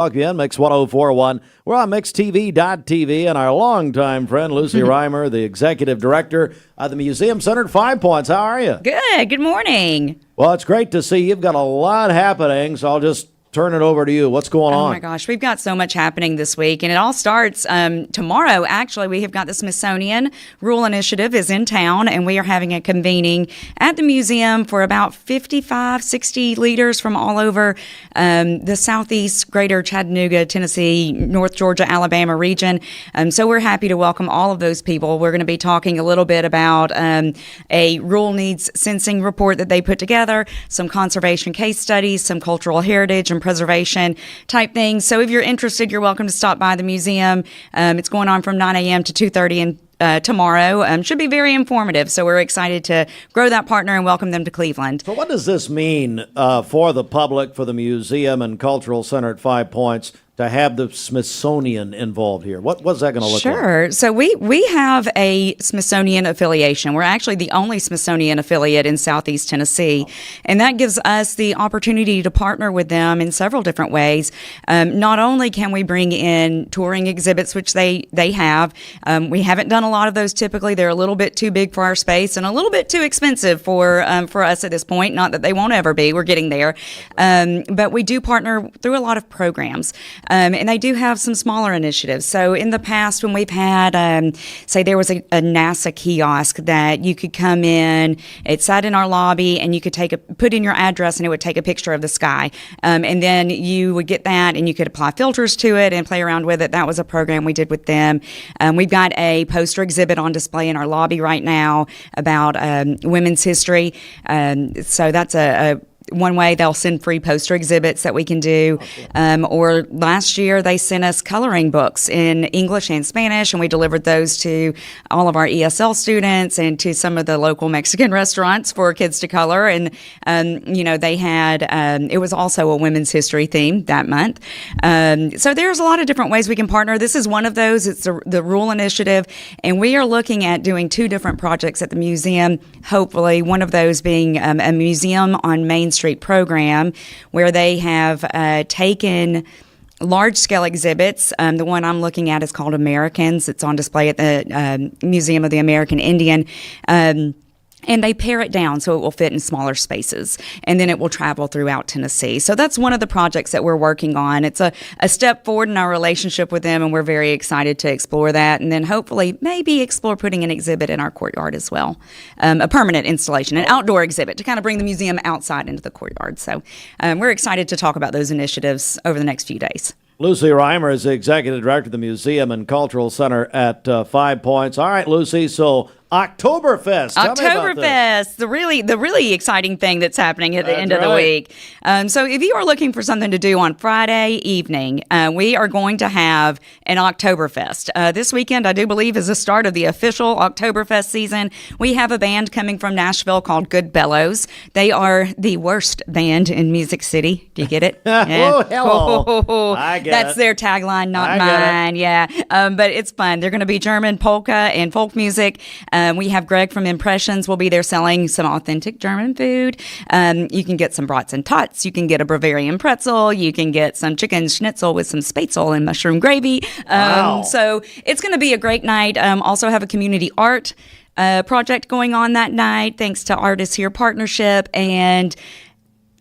Again, Mix 1041. We're on MixTV.tv, and our longtime friend, Lucy Reimer, the executive director of the Museum Center at 5 Points. How are you? Good. Good morning. Well, it's great to see you've got a lot happening, so I'll just turn it over to you. What's going on? Oh my gosh, we've got so much happening this week, and it all starts tomorrow. Actually, we have got the Smithsonian Rural Initiative is in town, and we are having a convening at the museum for about 55, 60 leaders from all over the southeast, greater Chattanooga, Tennessee, North Georgia, Alabama region. So we're happy to welcome all of those people. We're going to be talking a little bit about a rural needs sensing report that they put together, some conservation case studies, some cultural heritage and preservation type things. So if you're interested, you're welcome to stop by the museum. It's going on from 9 a.m. to 2:30 and tomorrow. Should be very informative. So we're excited to grow that partner and welcome them to Cleveland. So what does this mean for the public, for the museum and cultural center at 5 Points, to have the Smithsonian involved here? What's that going to look like? Sure. So we have a Smithsonian affiliation. We're actually the only Smithsonian affiliate in Southeast Tennessee. And that gives us the opportunity to partner with them in several different ways. Not only can we bring in touring exhibits, which they have. We haven't done a lot of those typically. They're a little bit too big for our space and a little bit too expensive for us at this point. Not that they won't ever be. We're getting there. But we do partner through a lot of programs. And they do have some smaller initiatives. So in the past, when we've had, say there was a NASA kiosk that you could come in, it sat in our lobby, and you could put in your address, and it would take a picture of the sky. And then you would get that, and you could apply filters to it and play around with it. That was a program we did with them. We've got a poster exhibit on display in our lobby right now about women's history. So that's a one way. They'll send free poster exhibits that we can do. Or last year they sent us coloring books in English and Spanish, and we delivered those to all of our ESL students and to some of the local Mexican restaurants for kids to color. And they had it was also a women's history theme that month. So there's a lot of different ways we can partner. This is one of those. It's the Rural Initiative, and we are looking at doing two different projects at the museum. Hopefully, one of those being a museum on Main Street program where they have taken large-scale exhibits. The one I'm looking at is called Americans. It's on display at the Museum of the American Indian. And they pare it down so it will fit in smaller spaces, and then it will travel throughout Tennessee. So that's one of the projects that we're working on. It's a step forward in our relationship with them, and we're very excited to explore that, and then hopefully maybe explore putting an exhibit in our courtyard as well, a permanent installation, an outdoor exhibit to kind of bring the museum outside into the courtyard. So we're excited to talk about those initiatives over the next few days. Lucy Reimer is the executive director of the Museum and Cultural Center at 5 Points. All right, Lucy, so Oktoberfest. Oktoberfest, the really exciting thing that's happening at the end of the week. So if you are looking for something to do on Friday evening, we are going to have an Oktoberfest. This weekend, I do believe, is the start of the official Oktoberfest season. We have a band coming from Nashville called Good Bellows. They are the worst band in Music City. Do you get it? Oh, hello. I get That's it. their tagline, not mine. Yeah, but it's fun. They're going to be German polka and folk music. We have Greg from Impressions will be there selling some authentic German food. You can get some brats and tots. You can get a Bavarian pretzel. You can get some chicken schnitzel with some spätzle and mushroom gravy. Wow. So it's going to be a great night. Also have a community art project going on that night, thanks to Artists Here Partnership, and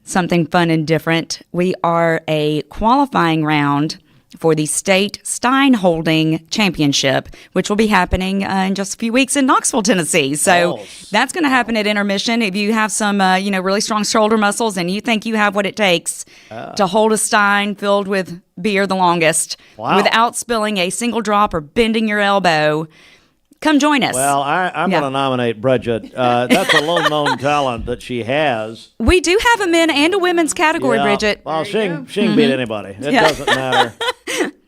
something fun and different. We are a qualifying round for the State Stein Holding Championship, which will be happening in just a few weeks in Knoxville, Tennessee. So that's going to happen at Intermission. If you have some, really strong shoulder muscles and you think you have what it takes to hold a Stein filled with beer the longest without spilling a single drop or bending your elbow, come join us. Well, I'm going to nominate Bridget. That's a low-known talent that she has. We do have a men and a women's category, Bridget. Well, she can beat anybody. It doesn't matter.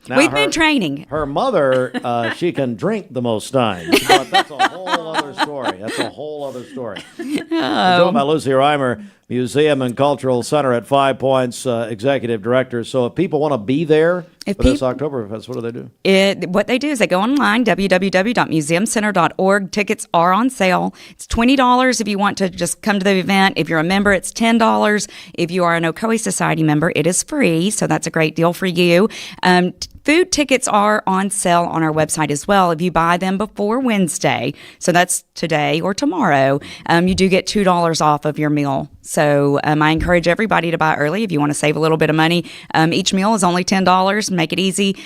Now, We've been training. Her mother, she can drink the most Steins, but that's a whole other story. We're talking about Lucy Reimer, Museum and Cultural Center at Five Points, executive director. So if people want to be there If for this peop- Oktoberfest, what do they do? What they do is they go online, www.museumcenter.org. Tickets are on sale. It's $20 if you want to just come to the event. If you're a member, it's $10. If you are an Ocoee Society member, it is free. So that's a great deal for you. Food tickets are on sale on our website as well. If you buy them before Wednesday, so that's today or tomorrow, you do get $2 off of your meal. So I encourage everybody to buy early if you want to save a little bit of money. Each meal is only $10. Make it easy.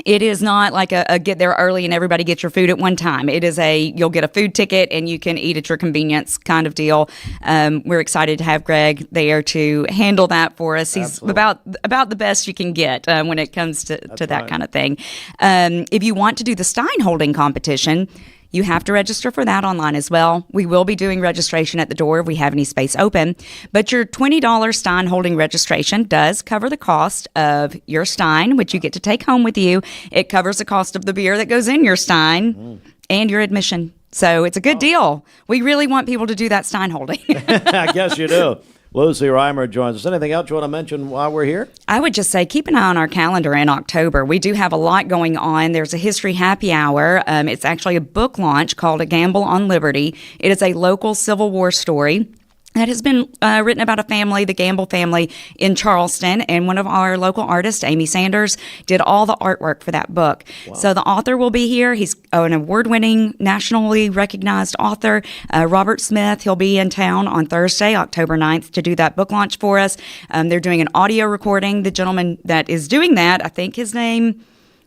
It is not like a get there early and everybody gets your food at one time. It is you'll get a food ticket and you can eat at your convenience kind of deal. We're excited to have Greg there to handle that for us. He's about the best you can get when it comes to that kind of thing. If you want to do the Stein holding competition, you have to register for that online as well. We will be doing registration at the door if we have any space open. But your $20 Stein holding registration does cover the cost of your Stein, which you get to take home with you. It covers the cost of the beer that goes in your Stein and your admission. So it's a good deal. We really want people to do that Stein holding. I guess you do. Lucy Reimer joins us. Anything else you want to mention while we're here? I would just say keep an eye on our calendar in October. We do have a lot going on. There's a history happy hour. It's actually a book launch called A Gamble on Liberty. It is a local Civil War story that has been written about a family, the Gamble family in Charleston, and one of our local artists, Amy Sanders, did all the artwork for that book. Wow. So the author will be here. He's an award-winning, nationally recognized author, Robert Smith. He'll be in town on Thursday, October 9th, to do that book launch for us. They're doing an audio recording. The gentleman that is doing that, I think his name,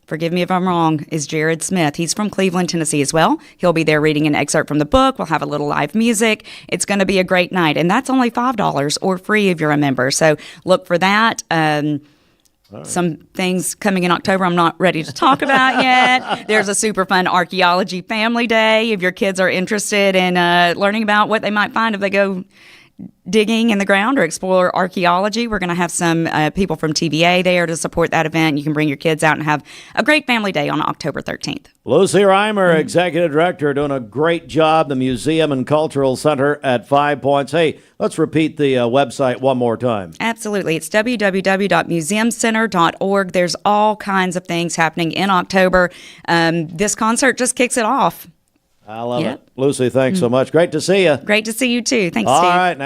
forgive me if I'm wrong, is Jared Smith. He's from Cleveland, Tennessee as well. He'll be there reading an excerpt from the book. We'll have a little live music. It's going to be a great night. And that's only $5 or free if you're a member. So look for that. Some things coming in October I'm not ready to talk about yet. There's a super fun archaeology family day if your kids are interested in learning about what they might find if they go digging in the ground or explore archaeology. We're going to have some people from TVA there to support that event. You can bring your kids out and have a great family day on October 13th. Lucy Reimer, Executive Director, doing a great job. The Museum and Cultural Center at 5 Points. Hey, let's repeat the website one more time. Absolutely. It's www.museumcenter.org. There's all kinds of things happening in October. This concert just kicks it off. I love it. Lucy, thanks so much. Great to see you. Great to see you too. Thanks, All Steve. right.